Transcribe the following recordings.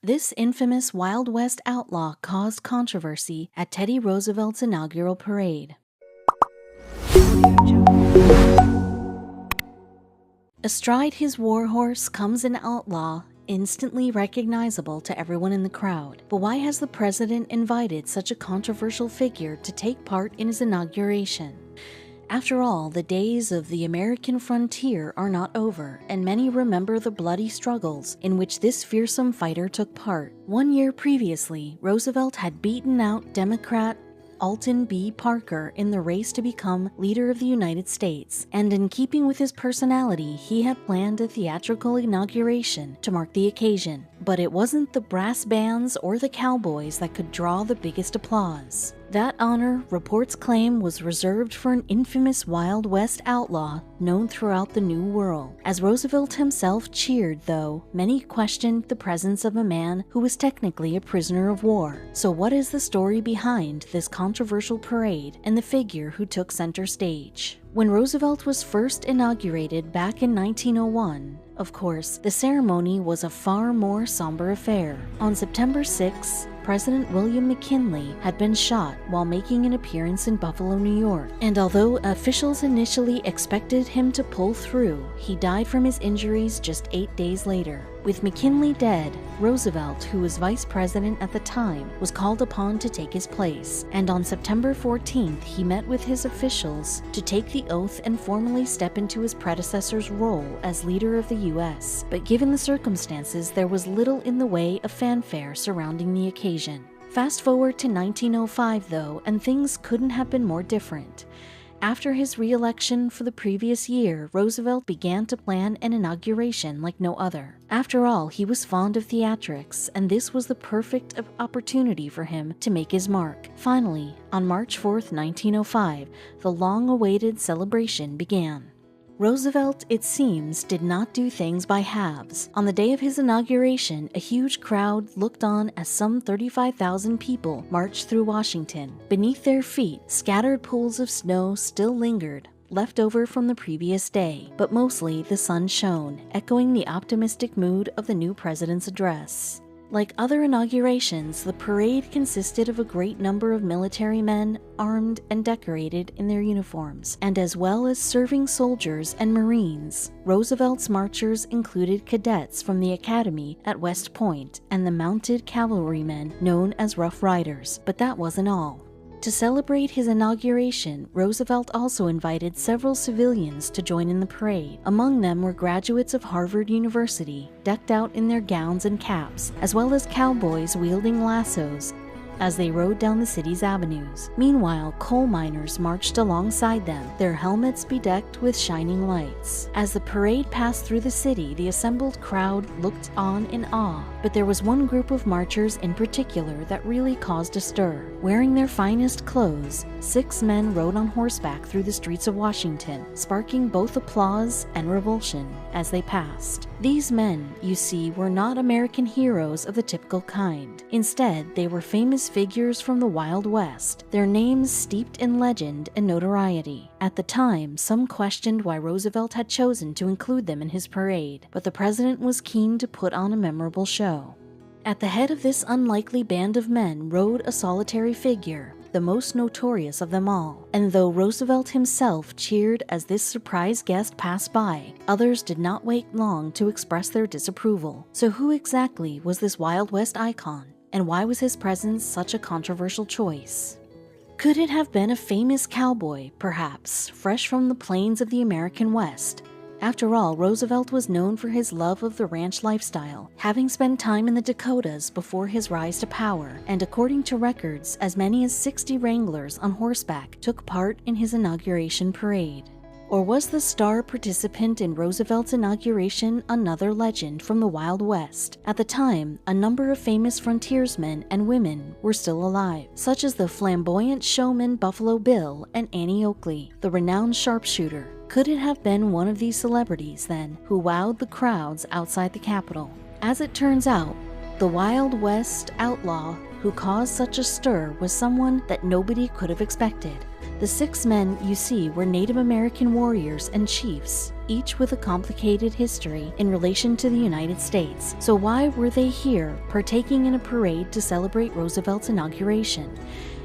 This infamous Wild West outlaw caused controversy at Teddy Roosevelt's inaugural parade. Astride his warhorse comes an outlaw, instantly recognizable to everyone in the crowd. But why has the president invited such a controversial figure to take part in his inauguration? After all, the days of the American frontier are not over, and many remember the bloody struggles in which this fearsome fighter took part. 1 year previously, Roosevelt had beaten out Democrat Alton B. Parker in the race to become leader of the United States, and in keeping with his personality, he had planned a theatrical inauguration to mark the occasion. But it wasn't the brass bands or the cowboys that could draw the biggest applause. That honor, reports claim, was reserved for an infamous Wild West outlaw known throughout the New World. As Roosevelt himself cheered, though, many questioned the presence of a man who was technically a prisoner of war. So what is the story behind this controversial parade and the figure who took center stage? When Roosevelt was first inaugurated back in 1901, of course, the ceremony was a far more somber affair. On September 6, President William McKinley had been shot while making an appearance in Buffalo, New York. And although officials initially expected him to pull through, he died from his injuries just 8 days later. With McKinley dead, Roosevelt, who was vice president at the time, was called upon to take his place. And on September 14th, he met with his officials to take the oath and formally step into his predecessor's role as leader of the U.S. But given the circumstances, there was little in the way of fanfare surrounding the occasion. Fast forward to 1905, though, and things couldn't have been more different. After his re-election for the previous year, Roosevelt began to plan an inauguration like no other. After all, he was fond of theatrics, and this was the perfect opportunity for him to make his mark. Finally, on March 4th, 1905, the long-awaited celebration began. Roosevelt, it seems, did not do things by halves. On the day of his inauguration, a huge crowd looked on as some 35,000 people marched through Washington. Beneath their feet, scattered pools of snow still lingered, left over from the previous day, but mostly the sun shone, echoing the optimistic mood of the new president's address. Like other inaugurations, the parade consisted of a great number of military men, armed and decorated in their uniforms, and as well as serving soldiers and Marines. Roosevelt's marchers included cadets from the academy at West Point and the mounted cavalrymen known as Rough Riders, but that wasn't all. To celebrate his inauguration, Roosevelt also invited several civilians to join in the parade. Among them were graduates of Harvard University, decked out in their gowns and caps, as well as cowboys wielding lassos as they rode down the city's avenues. Meanwhile, coal miners marched alongside them, their helmets bedecked with shining lights. As the parade passed through the city, the assembled crowd looked on in awe. But there was one group of marchers in particular that really caused a stir. Wearing their finest clothes, 6 men rode on horseback through the streets of Washington, sparking both applause and revulsion as they passed. These men, you see, were not American heroes of the typical kind. Instead, they were famous figures from the Wild West, their names steeped in legend and notoriety. At the time, some questioned why Roosevelt had chosen to include them in his parade, but the president was keen to put on a memorable show. At the head of this unlikely band of men rode a solitary figure, the most notorious of them all. And though Roosevelt himself cheered as this surprise guest passed by, others did not wait long to express their disapproval. So who exactly was this Wild West icon? And why was his presence such a controversial choice? Could it have been a famous cowboy, perhaps, fresh from the plains of the American West? After all, Roosevelt was known for his love of the ranch lifestyle, having spent time in the Dakotas before his rise to power, and according to records, as many as 60 wranglers on horseback took part in his inauguration parade. Or was the star participant in Roosevelt's inauguration another legend from the Wild West? At the time, a number of famous frontiersmen and women were still alive, such as the flamboyant showman Buffalo Bill and Annie Oakley, the renowned sharpshooter. Could it have been one of these celebrities, then, who wowed the crowds outside the Capitol? As it turns out, the Wild West outlaw who caused such a stir was someone that nobody could have expected. The 6 men you see were Native American warriors and chiefs, each with a complicated history in relation to the United States. So why were they here, partaking in a parade to celebrate Roosevelt's inauguration?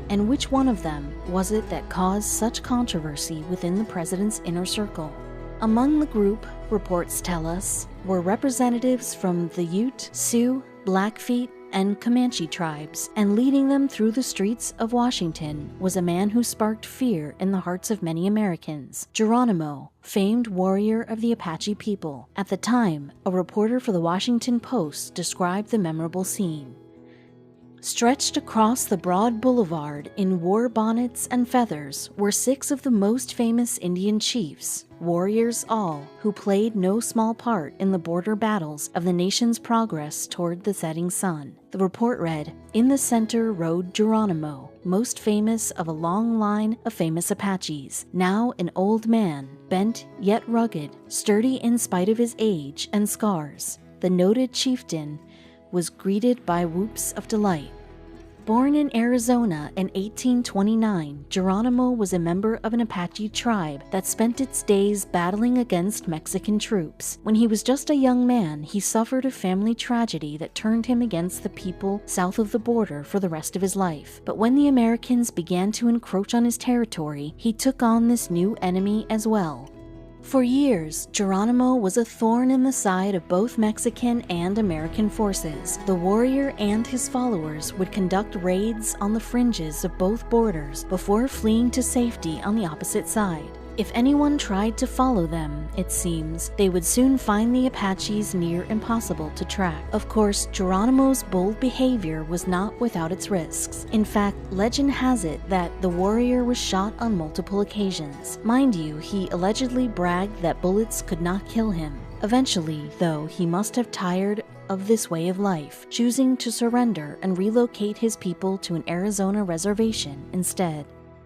And which one of them was it that caused such controversy within the president's inner circle? Among the group, reports tell us, were representatives from the Ute, Sioux, Blackfeet, and Comanche tribes, and leading them through the streets of Washington was a man who sparked fear in the hearts of many Americans, Geronimo, famed warrior of the Apache people. At the time, a reporter for the Washington Post described the memorable scene. Stretched across the broad boulevard in war bonnets and feathers were 6 of the most famous Indian chiefs, warriors all, who played no small part in the border battles of the nation's progress toward the setting sun. The report read, "In the center rode Geronimo, most famous of a long line of famous Apaches, now an old man, bent yet rugged, sturdy in spite of his age and scars. The noted chieftain was greeted by whoops of delight." Born in Arizona in 1829, Geronimo was a member of an Apache tribe that spent its days battling against Mexican troops. When he was just a young man, he suffered a family tragedy that turned him against the people south of the border for the rest of his life. But when the Americans began to encroach on his territory, he took on this new enemy as well. For years, Geronimo was a thorn in the side of both Mexican and American forces. The warrior and his followers would conduct raids on the fringes of both borders before fleeing to safety on the opposite side. If anyone tried to follow them, it seems, they would soon find the Apaches near impossible to track. Of course, Geronimo's bold behavior was not without its risks. In fact, legend has it that the warrior was shot on multiple occasions. Mind you, he allegedly bragged that bullets could not kill him. Eventually, though, he must have tired of this way of life, choosing to surrender and relocate his people to an Arizona reservation instead.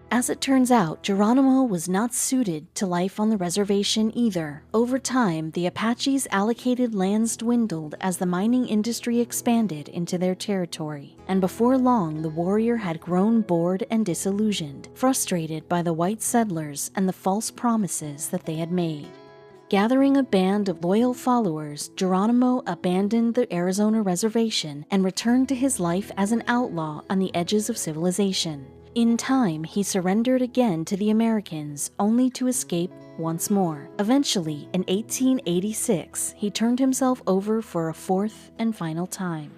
As it turns out, Geronimo was not suited to life on the reservation either. Over time, the Apaches' allocated lands dwindled as the mining industry expanded into their territory, and before long the warrior had grown bored and disillusioned, frustrated by the white settlers and the false promises that they had made. Gathering a band of loyal followers, Geronimo abandoned the Arizona reservation and returned to his life as an outlaw on the edges of civilization. In time, he surrendered again to the Americans, only to escape once more. Eventually, in 1886, he turned himself over for a 4th and final time.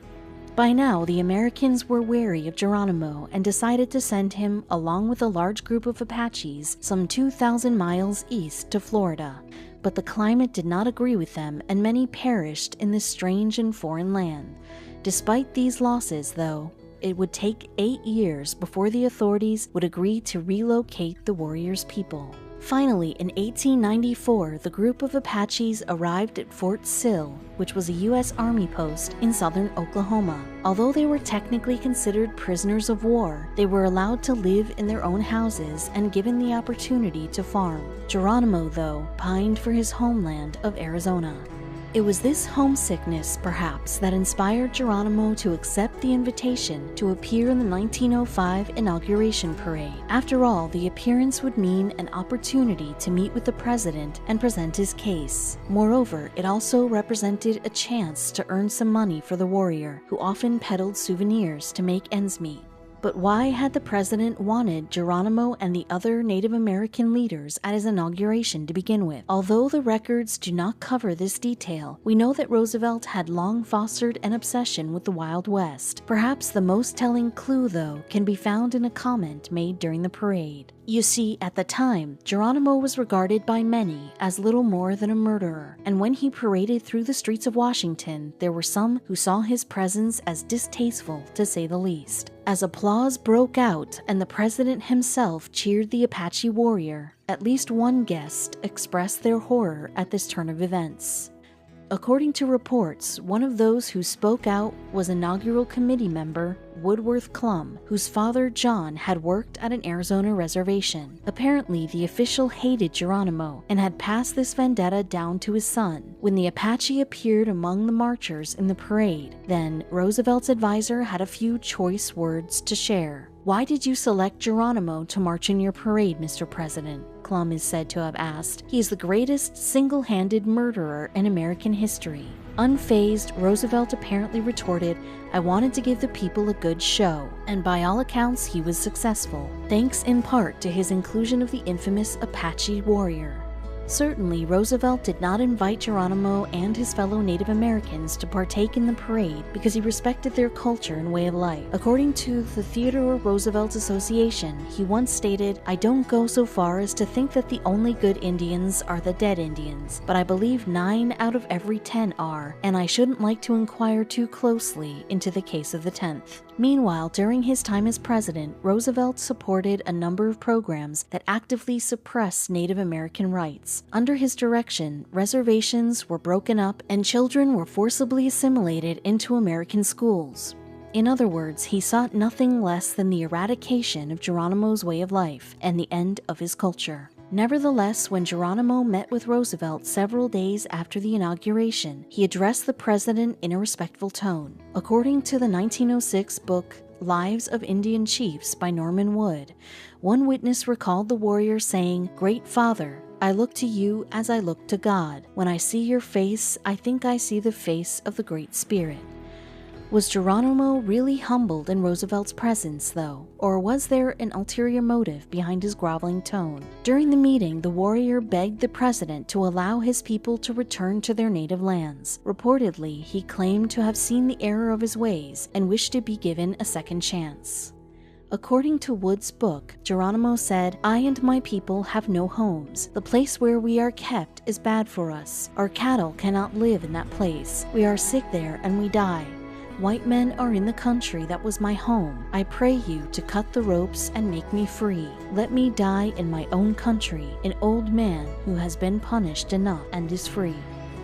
By now, the Americans were wary of Geronimo and decided to send him, along with a large group of Apaches, some 2,000 miles east to Florida. But the climate did not agree with them, and many perished in this strange and foreign land. Despite these losses, though, it would take 8 years before the authorities would agree to relocate the warriors' people. Finally, in 1894, the group of Apaches arrived at Fort Sill, which was a U.S. Army post in southern Oklahoma. Although they were technically considered prisoners of war, they were allowed to live in their own houses and given the opportunity to farm. Geronimo, though, pined for his homeland of Arizona. It was this homesickness, perhaps, that inspired Geronimo to accept the invitation to appear in the 1905 Inauguration Parade. After all, the appearance would mean an opportunity to meet with the president and present his case. Moreover, it also represented a chance to earn some money for the warrior, who often peddled souvenirs to make ends meet. But why had the president wanted Geronimo and the other Native American leaders at his inauguration to begin with? Although the records do not cover this detail, we know that Roosevelt had long fostered an obsession with the Wild West. Perhaps the most telling clue, though, can be found in a comment made during the parade. You see, at the time, Geronimo was regarded by many as little more than a murderer, and when he paraded through the streets of Washington, there were some who saw his presence as distasteful, to say the least. As applause broke out and the president himself cheered the Apache Warrior, at least one guest expressed their horror at this turn of events. According to reports, one of those who spoke out was inaugural committee member Woodworth Clum, whose father John had worked at an Arizona reservation. Apparently, the official hated Geronimo and had passed this vendetta down to his son. When the Apache appeared among the marchers in the parade, then Roosevelt's advisor had a few choice words to share. "Why did you select Geronimo to march in your parade, Mr. President?" Clum is said to have asked. "He is the greatest single-handed murderer in American history." Unfazed, Roosevelt apparently retorted, "I wanted to give the people a good show," and by all accounts he was successful, thanks in part to his inclusion of the infamous Apache Warrior. Certainly, Roosevelt did not invite Geronimo and his fellow Native Americans to partake in the parade because he respected their culture and way of life. According to the Theodore Roosevelt Association, he once stated, "I don't go so far as to think that the only good Indians are the dead Indians, but I believe 9 out of every 10 are, and I shouldn't like to inquire too closely into the case of the 10th. Meanwhile, during his time as president, Roosevelt supported a number of programs that actively suppressed Native American rights. Under his direction, reservations were broken up and children were forcibly assimilated into American schools. In other words, he sought nothing less than the eradication of Geronimo's way of life and the end of his culture. Nevertheless, when Geronimo met with Roosevelt several days after the inauguration, he addressed the president in a respectful tone. According to the 1906 book Lives of Indian Chiefs by Norman Wood, one witness recalled the warrior saying, "Great Father, I look to you as I look to God. When I see your face, I think I see the face of the Great Spirit." Was Geronimo really humbled in Roosevelt's presence, though? Or was there an ulterior motive behind his groveling tone? During the meeting, the warrior begged the president to allow his people to return to their native lands. Reportedly, he claimed to have seen the error of his ways and wished to be given a second chance. According to Wood's book, Geronimo said, "I and my people have no homes. The place where we are kept is bad for us. Our cattle cannot live in that place. We are sick there and we die. White men are in the country that was my home. I pray you to cut the ropes and make me free. Let me die in my own country, an old man who has been punished enough and is free."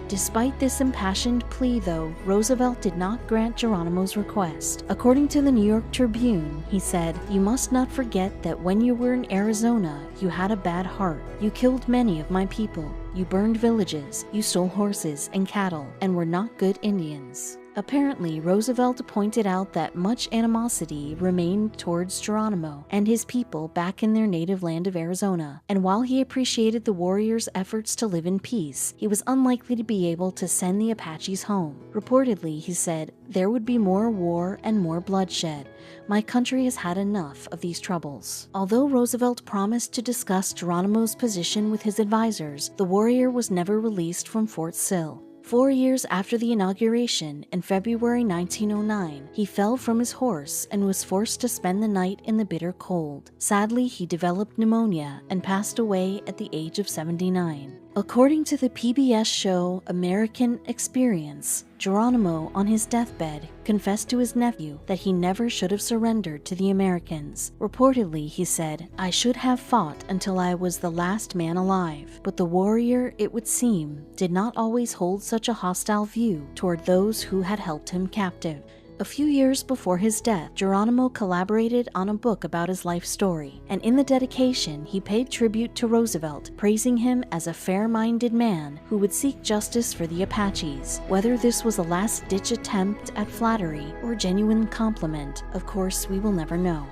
Despite this impassioned plea, though, Roosevelt did not grant Geronimo's request. According to the New York Tribune, he said, "You must not forget that when you were in Arizona, you had a bad heart. You killed many of my people. You burned villages. You stole horses and cattle, and were not good Indians." Apparently, Roosevelt pointed out that much animosity remained towards Geronimo and his people back in their native land of Arizona, and while he appreciated the warrior's efforts to live in peace, he was unlikely to be able to send the Apaches home. Reportedly, he said, "There would be more war and more bloodshed. My country has had enough of these troubles." Although Roosevelt promised to discuss Geronimo's position with his advisors, the warrior was never released from Fort Sill. 4 years after the inauguration, in February 1909, he fell from his horse and was forced to spend the night in the bitter cold. Sadly, he developed pneumonia and passed away at the age of 79. According to the PBS show American Experience, Geronimo, on his deathbed, confessed to his nephew that he never should have surrendered to the Americans. Reportedly, he said, "I should have fought until I was the last man alive." But the warrior, it would seem, did not always hold such a hostile view toward those who had helped him captive. A few years before his death, Geronimo collaborated on a book about his life story, and in the dedication, he paid tribute to Roosevelt, praising him as a fair-minded man who would seek justice for the Apaches. Whether this was a last-ditch attempt at flattery or genuine compliment, of course, we will never know.